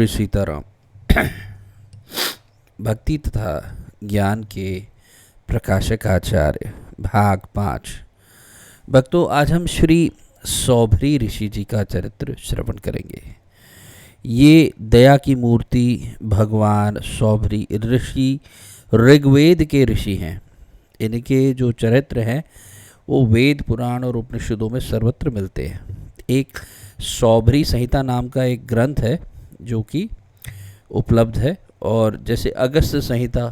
श्री सीताराम। भक्ति तथा ज्ञान के प्रकाशक आचार्य भाग 5। भक्तों, आज हम श्री सौभरी ऋषि जी का चरित्र श्रवण करेंगे। ये दया की मूर्ति भगवान सौभरी ऋषि ऋग्वेद के ऋषि हैं। इनके जो चरित्र हैं वो वेद पुराण और उपनिषदों में सर्वत्र मिलते हैं। एक सौभरी संहिता नाम का एक ग्रंथ है जो कि उपलब्ध है, और जैसे अगस्त संहिता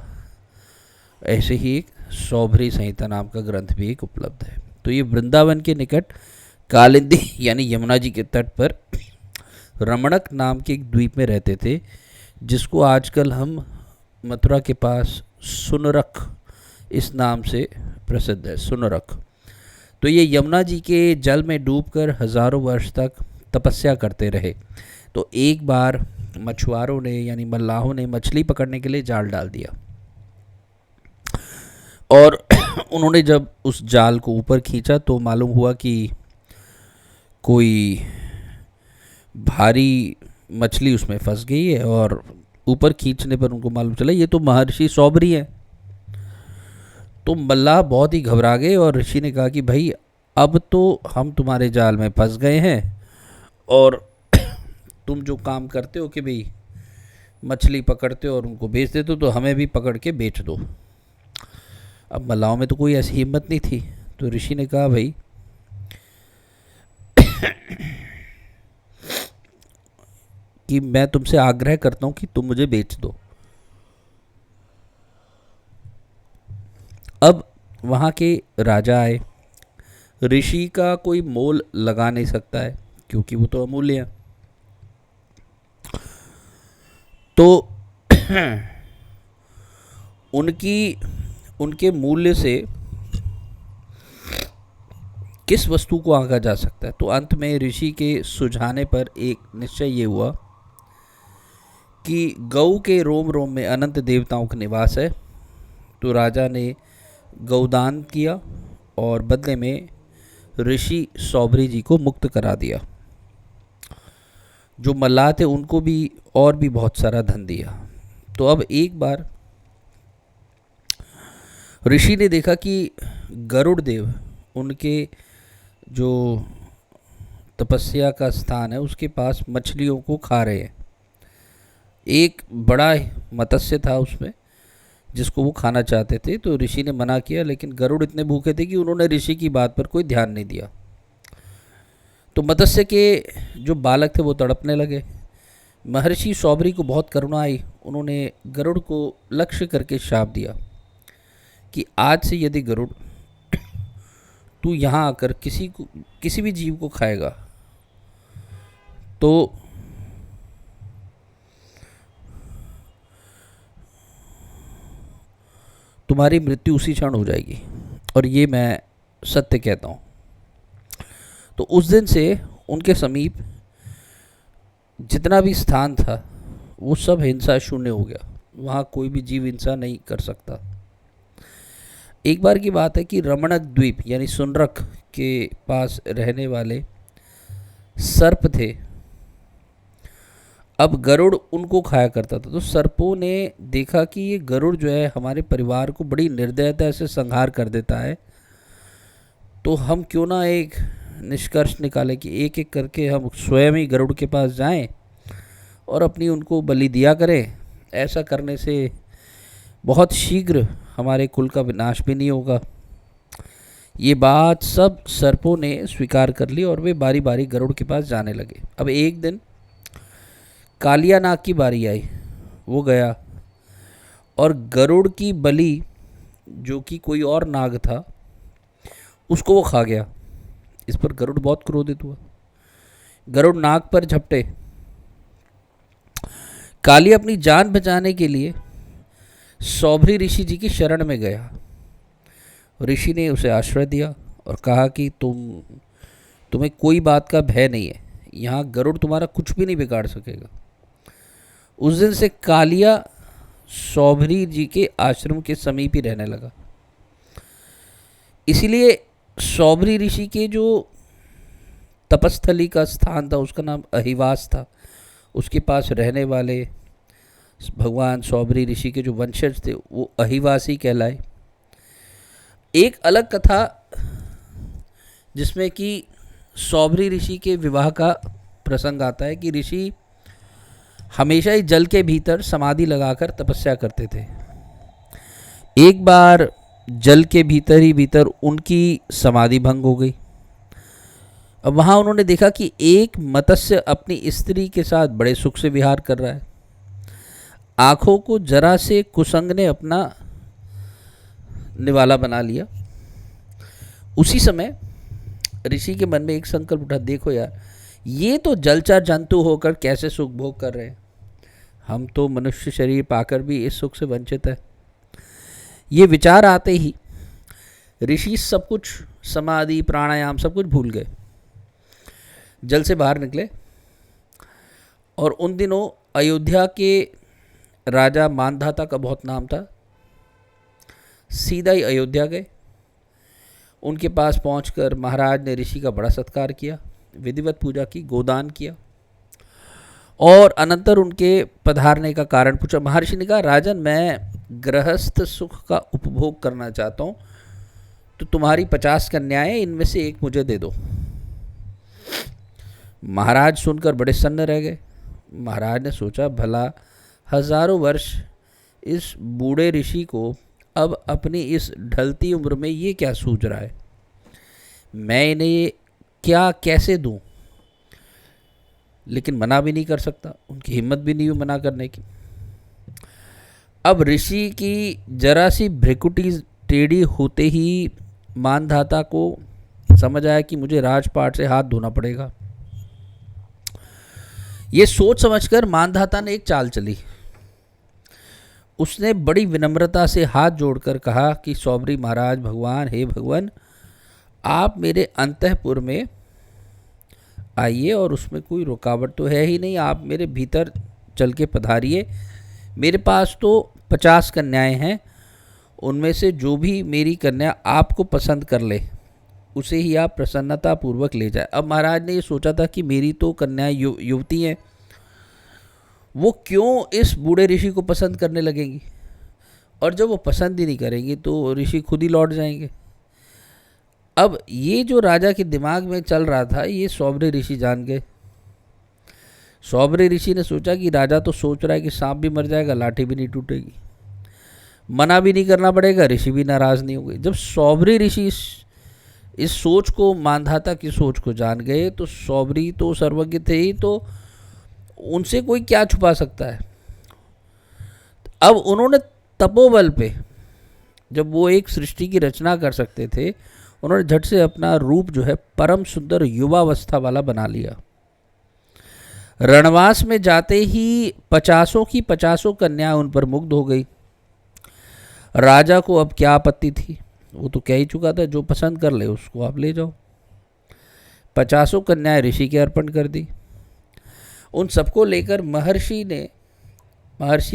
ऐसे ही एक सौभरी संहिता नाम का ग्रंथ भी एक उपलब्ध है। तो ये वृंदावन के निकट कालिंदी यानी यमुना जी के तट पर रमणक नाम के एक द्वीप में रहते थे, जिसको आजकल हम मथुरा के पास सुनरक इस नाम से प्रसिद्ध है। सुनरक। तो ये यमुना जी के जल में डूबकर हजारों वर्ष तक तपस्या करते रहे। तो एक बार मछुआरों ने यानी मल्लाहों ने मछली पकड़ने के लिए जाल डाल दिया, और उन्होंने जब उस जाल को ऊपर खींचा तो मालूम हुआ कि कोई भारी मछली उसमें फंस गई है, और ऊपर खींचने पर उनको मालूम चला ये तो महर्षि सौभरी है। तो मल्लाह बहुत ही घबरा गए, और ऋषि ने कहा कि भाई अब तो हम तुम्हारे जाल में फंस गए हैं, और तुम जो काम करते हो कि भाई मछली पकड़ते हो और उनको बेच देते हो, तो हमें भी पकड़ के बेच दो। अब मल्लाहों में तो कोई ऐसी हिम्मत नहीं थी। तो ऋषि ने कहा भाई कि मैं तुमसे आग्रह करता हूं कि तुम मुझे बेच दो। अब वहाँ के राजा आए। ऋषि का कोई मोल लगा नहीं सकता है क्योंकि वो तो अमूल्य है। तो उनके मूल्य से किस वस्तु को आंका जा सकता है। तो अंत में ऋषि के सुझाने पर एक निश्चय ये हुआ कि गऊ के रोम रोम में अनंत देवताओं का निवास है। तो राजा ने गौदान किया और बदले में ऋषि सौभरी जी को मुक्त करा दिया। जो मल्लाह थे उनको भी और भी बहुत सारा धन दिया। तो अब एक बार ऋषि ने देखा कि गरुड़ देव उनके जो तपस्या का स्थान है उसके पास मछलियों को खा रहे हैं। एक बड़ा मत्स्य था उसमें जिसको वो खाना चाहते थे। तो ऋषि ने मना किया, लेकिन गरुड़ इतने भूखे थे कि उन्होंने ऋषि की बात पर कोई ध्यान नहीं दिया। तो मत्स्य के जो बालक थे वो तड़पने लगे। महर्षि सौभरी को बहुत करुणा आई। उन्होंने गरुड़ को लक्ष्य करके शाप दिया कि आज से यदि गरुड़ तू यहाँ आकर किसी भी जीव को खाएगा तो तुम्हारी मृत्यु उसी क्षण हो जाएगी, और ये मैं सत्य कहता हूँ। तो उस दिन से उनके समीप जितना भी स्थान था वो सब हिंसा शून्य हो गया। वहाँ कोई भी जीव हिंसा नहीं कर सकता। एक बार की बात है कि रमणक द्वीप यानी सुनरक के पास रहने वाले सर्प थे। अब गरुड़ उनको खाया करता था। तो सर्पों ने देखा कि ये गरुड़ जो है हमारे परिवार को बड़ी निर्दयता से संहार कर देता है, तो हम क्यों ना एक निष्कर्ष निकालें कि एक एक करके हम स्वयं ही गरुड़ के पास जाएं और अपनी उनको बलि दिया करें। ऐसा करने से बहुत शीघ्र हमारे कुल का विनाश भी नहीं होगा। ये बात सब सर्पों ने स्वीकार कर ली और वे बारी बारी गरुड़ के पास जाने लगे। अब एक दिन कालिया नाग की बारी आई। वो गया और गरुड़ की बलि जो कि कोई और नाग था उसको वो खा गया। इस पर गरुड़ बहुत क्रोधित हुआ। गरुड़ नाग पर झपटे। कालिया अपनी जान बचाने के लिए सौभरी ऋषि जी की शरण में गया। ऋषि ने उसे आश्रय दिया और कहा कि तुम्हें कोई बात का भय नहीं है, यहाँ गरुड़ तुम्हारा कुछ भी नहीं बिगाड़ सकेगा। उस दिन से कालिया सौभरी जी के आश्रम के समीप ही रहने लगा। इसीलिए सौभरी ऋषि के जो तपस्थली का स्थान था उसका नाम अहिवास था। उसके पास रहने वाले भगवान सौबरी ऋषि के जो वंशज थे वो अहिवासी कहलाए। एक अलग कथा जिसमें कि सौबरी ऋषि के विवाह का प्रसंग आता है कि ऋषि हमेशा ही जल के भीतर समाधि लगाकर तपस्या करते थे। एक बार जल के भीतर ही भीतर उनकी समाधि भंग हो गई। अब वहाँ उन्होंने देखा कि एक मत्स्य अपनी स्त्री के साथ बड़े सुख से विहार कर रहा है। आँखों को जरा से कुसंग ने अपना निवाला बना लिया। उसी समय ऋषि के मन में एक संकल्प उठा, देखो यार, ये तो जलचर जंतु होकर कैसे सुख भोग कर रहे हैं, हम तो मनुष्य शरीर पाकर भी इस सुख से वंचित है। ये विचार आते ही ऋषि सब कुछ, समाधि प्राणायाम सब कुछ भूल गए, जल से बाहर निकले और उन दिनों अयोध्या के राजा मानधाता का बहुत नाम था। सीधा ही अयोध्या गए। उनके पास पहुंचकर महाराज ने ऋषि का बड़ा सत्कार किया, विधिवत पूजा की, गोदान किया और अनंतर उनके पधारने का कारण पूछा। महर्षि ने कहा, राजन, मैं गृहस्थ सुख का उपभोग करना चाहता हूँ, तो तुम्हारी 50 कन्याएं, इनमें से एक मुझे दे दो। महाराज सुनकर बड़े सन्न रह गए। महाराज ने सोचा, भला हजारों वर्ष इस बूढ़े ऋषि को अब अपनी इस ढलती उम्र में ये क्या सूझ रहा है, मैं इन्हें क्या कैसे दूं। लेकिन मना भी नहीं कर सकता, उनकी हिम्मत भी नहीं हुई मना करने की। अब ऋषि की जरा सी भ्रिकुटी टेढ़ी होते ही मानधाता को समझ आया कि मुझे राजपाट से हाथ धोना पड़ेगा। ये सोच समझकर मानधाता ने एक चाल चली। उसने बड़ी विनम्रता से हाथ जोड़कर कहा कि सौबरी महाराज, भगवान, हे भगवान, आप मेरे अंतःपुर में आइए और उसमें कोई रुकावट तो है ही नहीं, आप मेरे भीतर चल के पधारिए। मेरे पास तो 50 कन्याएं हैं, उनमें से जो भी मेरी कन्या आपको पसंद कर ले उसे ही आप प्रसन्नता पूर्वक ले जाए। अब महाराज ने ये सोचा था कि मेरी तो कन्याएं युवती हैं, वो क्यों इस बूढ़े ऋषि को पसंद करने लगेंगी, और जब वो पसंद ही नहीं करेंगी तो ऋषि खुद ही लौट जाएंगे। अब ये जो राजा के दिमाग में चल रहा था ये सौबरी ऋषि जान गए। सौबरी ऋषि ने सोचा कि राजा तो सोच रहा है कि सांप भी मर जाएगा, लाठी भी नहीं टूटेगी, मना भी नहीं करना पड़ेगा, ऋषि भी नाराज़ नहीं होंगे। जब सौबरी ऋषि इस सोच को, मानधाता की सोच को जान गए तो सौबरी तो सर्वज्ञ थे ही, तो उनसे कोई क्या छुपा सकता है। अब उन्होंने तपोबल पे, जब वो एक सृष्टि की रचना कर सकते थे, उन्होंने झट से अपना रूप जो है परम सुंदर युवावस्था वाला बना लिया। रणवास में जाते ही 50 की 50 कन्याएं उन पर मुग्ध हो गई। राजा को अब क्या आपत्ति थी, वो तो कह ही चुका था, जो पसंद कर ले उसको आप ले जाओ। 50 कन्याएं ऋषि के अर्पण कर दी। उन सबको लेकर महर्षि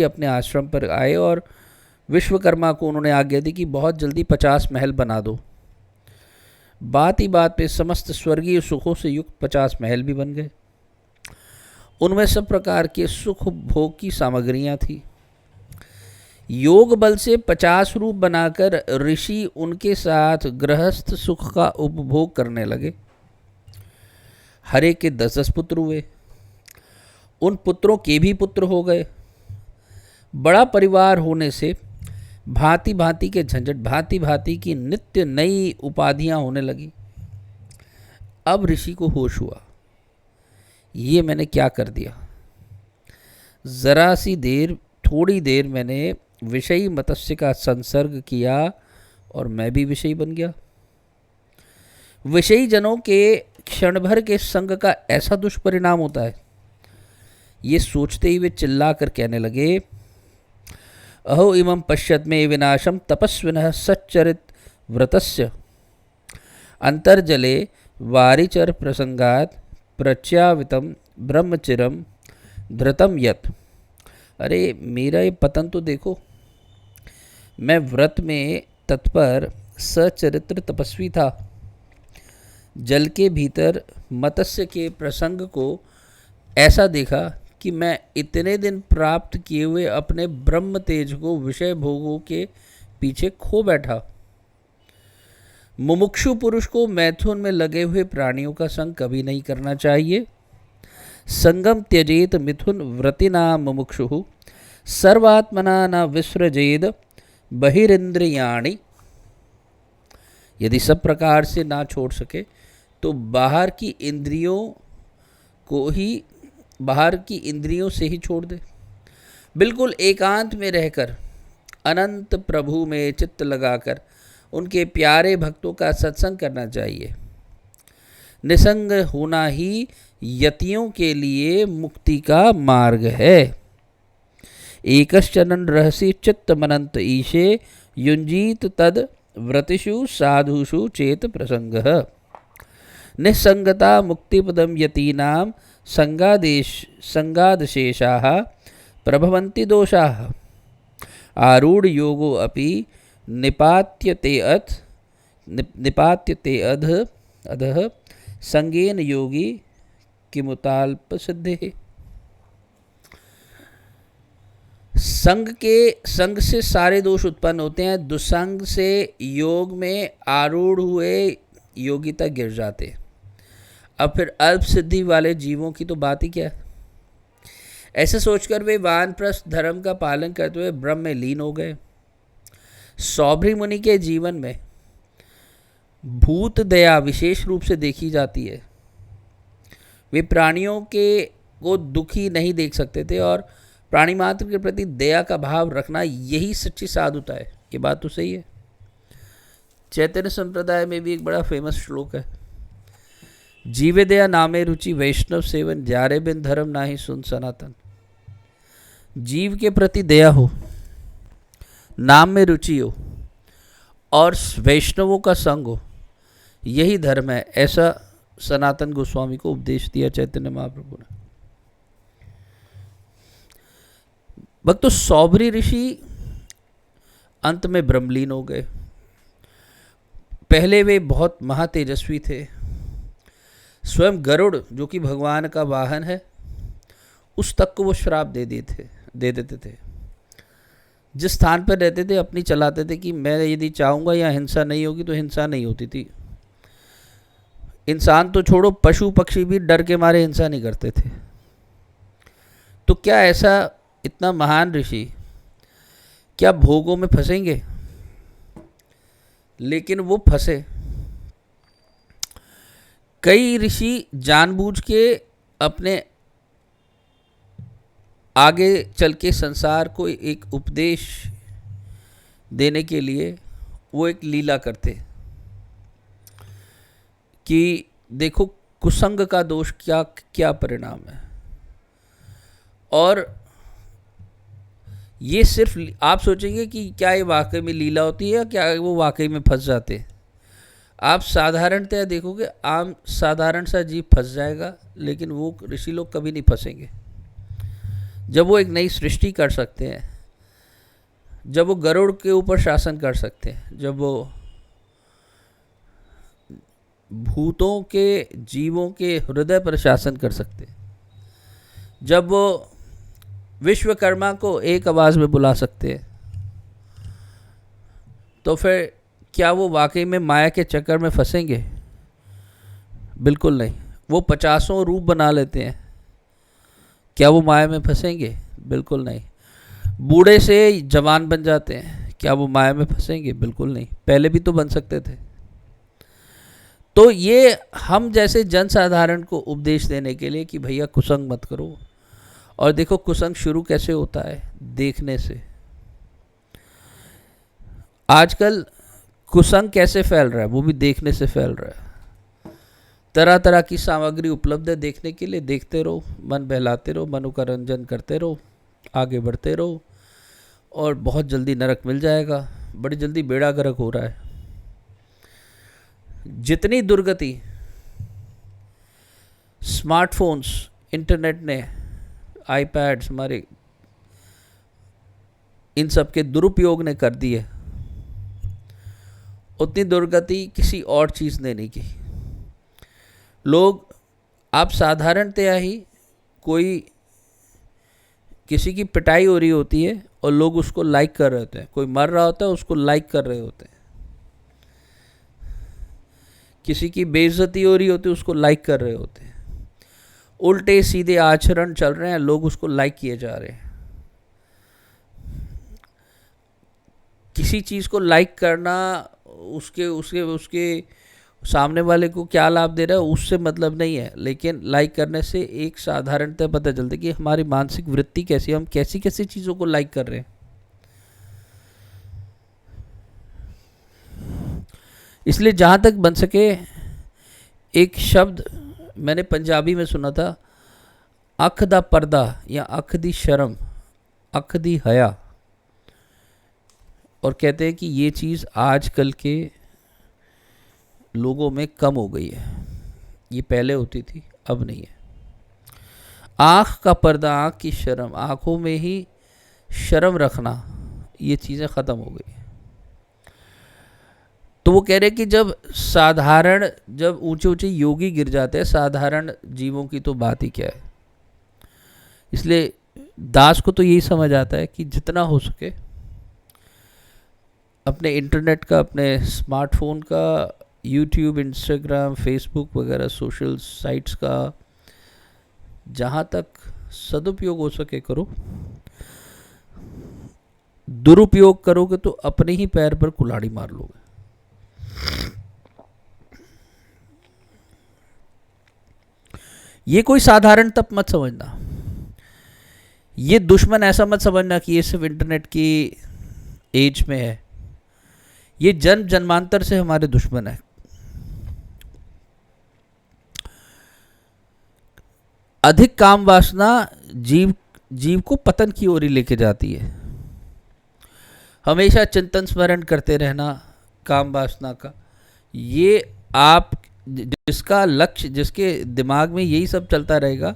अपने आश्रम पर आए और विश्वकर्मा को उन्होंने आज्ञा दी कि बहुत जल्दी 50 महल बना दो। बात ही बात पे समस्त स्वर्गीय सुखों से युक्त 50 महल भी बन गए। उनमें सब प्रकार के सुख भोग की सामग्रियां थी। योग बल से 50 रूप बनाकर ऋषि उनके साथ गृहस्थ सुख का उपभोग करने लगे। हर एक के 10-10 पुत्र हुए। उन पुत्रों के भी पुत्र हो गए। बड़ा परिवार होने से भांति भांति के झंझट, भांति भांति की नित्य नई उपाधियां होने लगी। अब ऋषि को होश हुआ, ये मैंने क्या कर दिया। जरा सी देर, थोड़ी देर मैंने विषयी मत्स्य का संसर्ग किया और मैं भी विषयी बन गया। विषयी जनों के क्षण भर के संग का ऐसा दुष्परिणाम होता है। ये सोचते ही वे चिल्ला कर कहने लगे, अहो इमं पश्यत में विनाशम तपस्विनः सच्चरित व्रतस्य अंतर्जले वारिचर प्रसंगात प्रच्यावितम ब्रह्मचिरम धृतम यत्। अरे मेरा ये पतन तो देखो, मैं व्रत में तत्पर सचरित्र तपस्वी था। जल के भीतर मत्स्य के प्रसंग को ऐसा देखा कि मैं इतने दिन प्राप्त किए हुए अपने ब्रह्म तेज को विषय भोगों के पीछे खो बैठा। मुमुक्षु पुरुष को मैथुन में लगे हुए प्राणियों का संग कभी नहीं करना चाहिए। संगम त्यजेत मिथुन व्रतिना मुमुक्षु सर्वात्मना न विसृजेद बहिरिंद्रियाणि। यदि सब प्रकार से ना छोड़ सके तो बाहर की इंद्रियों से ही छोड़ दे। बिल्कुल एकांत में रहकर अनंत प्रभु में चित्त लगाकर उनके प्यारे भक्तों का सत्संग करना चाहिए। निसंग होना ही यतियों के लिए मुक्ति का मार्ग है। एकश्चरन् रहसि चित्त मनंत ईशे युंजीत तद व्रतिषु साधुषु चेत प्रसंगः। निसंगता मुक्तिपदम यतीनां संगादशेषाः प्रभवन्ति दोषाः। आरूढ़ योगो अपि निपात्यते अधः संगेन योगी किमुताल्प सिद्धे। संग से सारे दोष उत्पन्न होते हैं। दुसंग से योग में आरूढ़ हुए योगी तक गिर जाते। अब फिर अल्प सिद्धि वाले जीवों की तो बात ही क्या है। ऐसे सोचकर वे वानप्रस्थ धर्म का पालन करते हुए ब्रह्म में लीन हो गए। सौभरी मुनि के जीवन में भूत दया विशेष रूप से देखी जाती है। वे प्राणियों को दुखी नहीं देख सकते थे और प्राणी मात्र के प्रति दया का भाव रखना यही सच्ची साधुता है। ये बात तो सही है। चैतन्य संप्रदाय में भी एक बड़ा फेमस श्लोक है, जीवे दया नामे रुचि वैष्णव सेवन जारे बिन धर्म नाही सुन सनातन। जीव के प्रति दया हो, नाम में रुचि हो और वैष्णवों का संग हो, यही धर्म है। ऐसा सनातन गोस्वामी को उपदेश दिया चैतन्य महाप्रभु ने। भक्तों, सौभरी ऋषि अंत में ब्रह्मलीन हो गए। पहले वे बहुत महातेजस्वी थे। स्वयं गरुड़ जो कि भगवान का वाहन है, उस तक को वो श्राप दे देते थे। जिस स्थान पर रहते थे अपनी चलाते थे कि मैं यदि चाहूँगा यहाँ हिंसा नहीं होगी तो हिंसा नहीं होती थी। इंसान तो छोड़ो, पशु पक्षी भी डर के मारे हिंसा नहीं करते थे। तो क्या ऐसा इतना महान ऋषि क्या भोगों में फंसेंगे? लेकिन वो फंसे। कई ऋषि जानबूझ के अपने आगे चल के संसार को एक उपदेश देने के लिए वो एक लीला करते कि देखो कुसंग का दोष क्या क्या परिणाम है। और ये सिर्फ आप सोचेंगे कि क्या ये वाकई में लीला होती है या क्या वो वाकई में फंस जाते हैं। आप साधारणतया देखोगे आम साधारण सा जीव फंस जाएगा, लेकिन वो ऋषि लोग कभी नहीं फंसेंगे। जब वो एक नई सृष्टि कर सकते हैं, जब वो गरुड़ के ऊपर शासन कर सकते हैं, जब वो भूतों के जीवों के हृदय पर शासन कर सकते हैं, जब वो विश्वकर्मा को एक आवाज़ में बुला सकते हैं, तो फिर क्या वो वाकई में माया के चक्कर में फंसेंगे? बिल्कुल नहीं। वो 50 रूप बना लेते हैं, क्या वो माया में फंसेंगे? बिल्कुल नहीं। बूढ़े से जवान बन जाते हैं, क्या वो माया में फंसेंगे? बिल्कुल नहीं। पहले भी तो बन सकते थे। तो ये हम जैसे जनसाधारण को उपदेश देने के लिए कि भैया कुसंग मत करो। और देखो कुसंग शुरू कैसे होता है, देखने से। आजकल कुसंग कैसे फैल रहा है, वो भी देखने से फैल रहा है। तरह तरह की सामग्री उपलब्ध है देखने के लिए। देखते रहो, मन बहलाते रहो, मनो का रंजन करते रहो, आगे बढ़ते रहो और बहुत जल्दी नरक मिल जाएगा। बड़ी जल्दी बेड़ा गर्क हो रहा है। जितनी दुर्गति स्मार्टफोन्स, इंटरनेट ने, आईपैड्स हमारे, इन सब के दुरुपयोग ने कर दी है, उतनी दुर्गति किसी और चीज़ ने नहीं की। लोग, आप साधारणतया ही कोई किसी की पिटाई हो रही होती है और लोग उसको लाइक कर रहे होते हैं, कोई मर रहा होता है उसको लाइक कर रहे होते हैं, किसी की बेइज्जती हो रही होती है उसको लाइक कर रहे होते हैं, उल्टे सीधे आचरण चल रहे हैं, लोग उसको लाइक किए जा रहे हैं। किसी चीज़ को लाइक करना उसके उसके उसके सामने वाले को क्या लाभ दे रहा है उससे मतलब नहीं है, लेकिन लाइक करने से एक साधारणतः पता चलता है कि हमारी मानसिक वृत्ति कैसी है, हम कैसी कैसी चीज़ों को लाइक कर रहे हैं। इसलिए जहाँ तक बन सके, एक शब्द मैंने पंजाबी में सुना था, अख दा पर्दा या अख दी शर्म, अख दी हया, और कहते हैं कि ये चीज़ आजकल के लोगों में कम हो गई है। ये पहले होती थी, अब नहीं है। आँख का पर्दा, आँख की शर्म, आँखों में ही शर्म रखना, ये चीज़ें ख़त्म हो गई। तो वो कह रहे कि जब ऊंचे ऊंचे योगी गिर जाते हैं, साधारण जीवों की तो बात ही क्या है। इसलिए दास को तो यही समझ आता है कि जितना हो सके अपने इंटरनेट का, अपने स्मार्टफोन का, यूट्यूब, इंस्टाग्राम, फेसबुक वगैरह सोशल साइट्स का जहाँ तक सदुपयोग हो सके करो। दुरुपयोग करोगे तो अपने ही पैर पर कुल्हाड़ी मार लोगे। ये कोई साधारण तप मत समझना, ये दुश्मन ऐसा मत समझना कि ये सिर्फ इंटरनेट की एज में है। ये जन्म जन्मांतर से हमारे दुश्मन है। अधिक काम वासना जीव को पतन की ओर ही लेके जाती है। हमेशा चिंतन स्मरण करते रहना काम वासना का, ये आप जिसका लक्ष्य, जिसके दिमाग में यही सब चलता रहेगा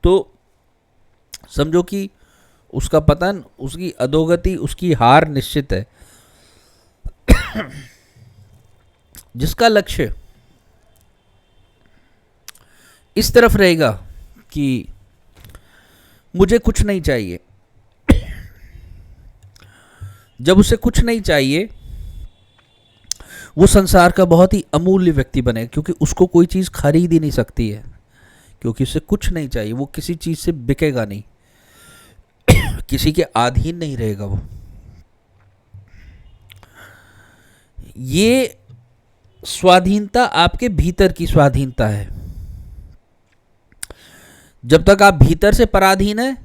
तो समझो कि उसका पतन, उसकी अधोगति, उसकी हार निश्चित है। जिसका लक्ष्य इस तरफ रहेगा कि मुझे कुछ नहीं चाहिए, जब उसे कुछ नहीं चाहिए वो संसार का बहुत ही अमूल्य व्यक्ति बने, क्योंकि उसको कोई चीज़ खरीद ही नहीं सकती है, क्योंकि उसे कुछ नहीं चाहिए। वो किसी चीज़ से बिकेगा नहीं, किसी के अधीन नहीं रहेगा वो। ये स्वाधीनता आपके भीतर की स्वाधीनता है। जब तक आप भीतर से पराधीन है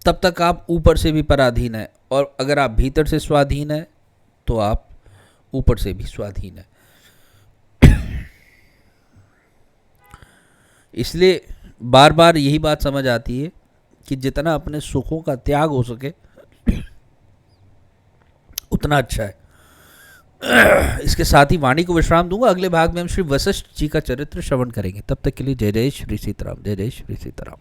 तब तक आप ऊपर से भी पराधीन है, और अगर आप भीतर से स्वाधीन है तो आप ऊपर से भी स्वाधीन है। इसलिए बार बार यही बात समझ आती है कि जितना अपने सुखों का त्याग हो सके उतना अच्छा है। इसके साथ ही वाणी को विश्राम दूंगा। अगले भाग में हम श्री वशिष्ठ जी का चरित्र श्रवण करेंगे। तब तक के लिए जय जय श्री सीताराम, जय जय श्री सीताराम।